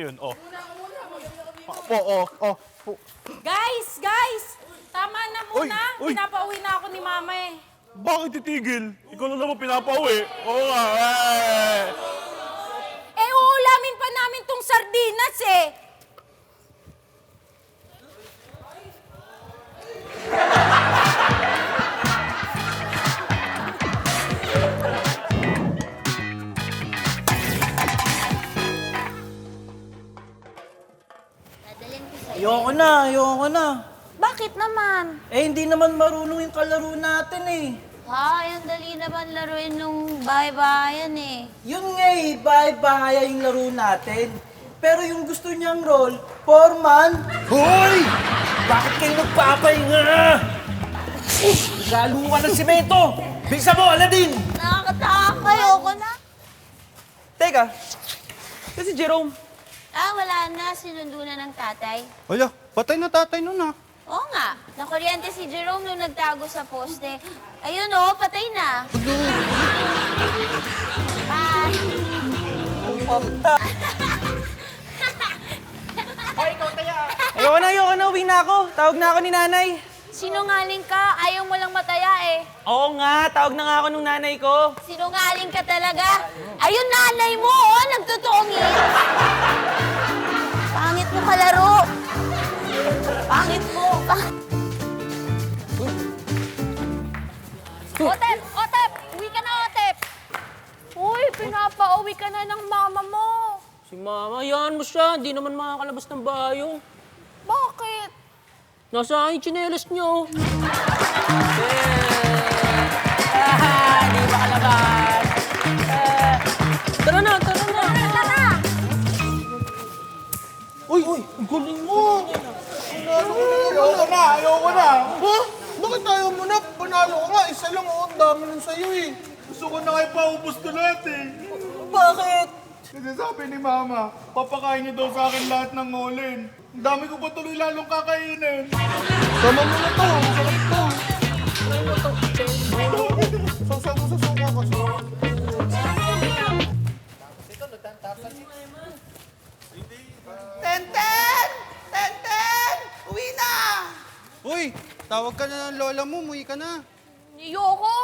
yun? Oh. Oh. Guys! Tama na muna. Uy. Pinapauwi na ako ni Mama eh. Bakit titigil? Ikaw na naman pinapauwi. Oo nga, Uulamin pa namin tong sardinas eh. Ayoko na. Bakit naman? Hindi naman marunong yung kalaro natin eh. Ang dali naman laruin nung bahay-bahayan eh. Yun nga bahay-bahaya yung laro natin. Pero yung gusto niyang role, foreman. Hoy! Bakit kayo nagpapahinga? Lalo ka ng simento! Bisa mo, Aladdin! Nakakatakot, ayoko na. Teka, kasi Jerome. Wala na. Sinundo na ng tatay. Wala, patay na tatay nun ah. Oo nga. Nakuryente si Jerome nung nagtago sa poste. Ayun patay na. Bye. Ayoko na, uwi na ako. Tawag na ako ni nanay. Sinungaling ka. Ayaw mo lang mataya eh. Oo nga, tawag na nga ako nung nanay ko. Sinungaling ka talaga. Ayun, nanay mo, nagtutuungin. Pangit mo kalaro. Pangit mo. Otep! Uwi ka na, Otep! Uy, pinapauwi ka na ng mama mo. Si Mama, yan mo siya. Hindi naman makakalabas ng bayo. Bakit? Nasa akin yung tsinelas niyo. Di makalabas. Tara na! Uy, ang galing mo! Ayoko na! Ha? Bakit tayo mo na? Panalo ka nga, isa lang ang dami nun sa'yo eh. Gusto ko na kayo paubos to lahat eh. Bakit? Kasi sabi ni Mama, papakain niyo daw sa akin lahat ng ngolin. Ang dami ko pa tuloy lalong kakainin. Tama mo na to, masarap to. Sasama sa suka kasi. Tenten! Uwi na! Uy, tawag ka na ng lola mo, umuwi ka na. Niyoko?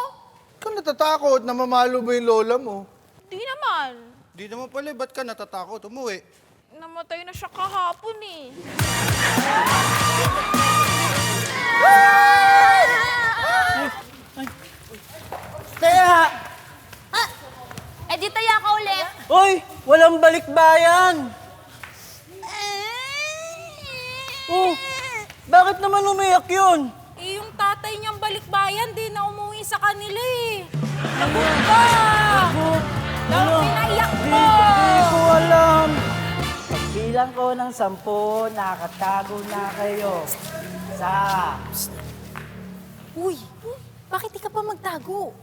Ka natatakot, namamalo ba yung lola mo? Di naman. Di naman pala, ba't ka natatakot? Umuwi. Namatay na siya kahapon eh. Kaya, Di taya ka ulit. uy, walang balikbayan. Oh, bakit naman umiyak yun? Yung tatay niyang balikbayan, di na umuwi sa kanila eh. Nabuka! Dahil pinaiyak mo! Hindi ko alam. Pagbilang ko ng 10, nakatago na kayo. Uy, bakit di ka pa magtago?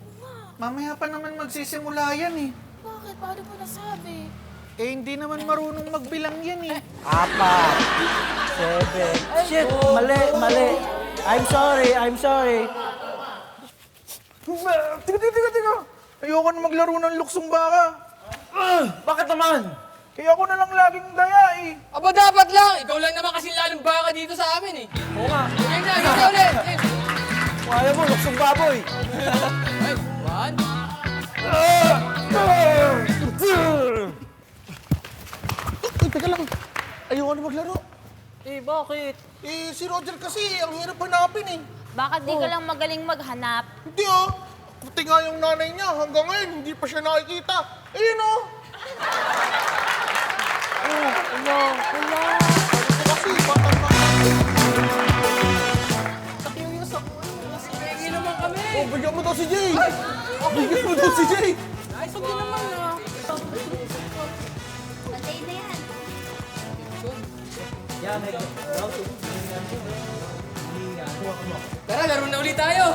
Mamaya pa naman magsisimula yan eh. Bakit? Paano mo nasabi? Hindi naman marunong magbilang yan eh. 4, 7. Shit, mali. I'm sorry. Tiga. Ayoko na maglaro ng luksong baka. Bakit naman? Kaya ako na lang laging daya eh. Aba, dapat lang! Ikaw lang naman kasi lalong baka dito sa amin eh. Oo nga. Ikaw ulit! Kaya mo, luksong baboy. Ay, one. Teka lang. Ayoko na maglaro. Bakit? Si Roger kasi, ang hirap hanapin eh. Bakit di ka lang magaling maghanap? Hindi Puti nga yung nanay niya. Hanggang ngayon, hindi pa siya nakikita. Ayun Wala. Ito kasi, bata. Curious ako. Sige naman kami! Bigyan mo daw si Jay. Bigyan mo daw si Jay. Ay, pag naman ah! Patay na yan. Tara, laro na ulit tayo!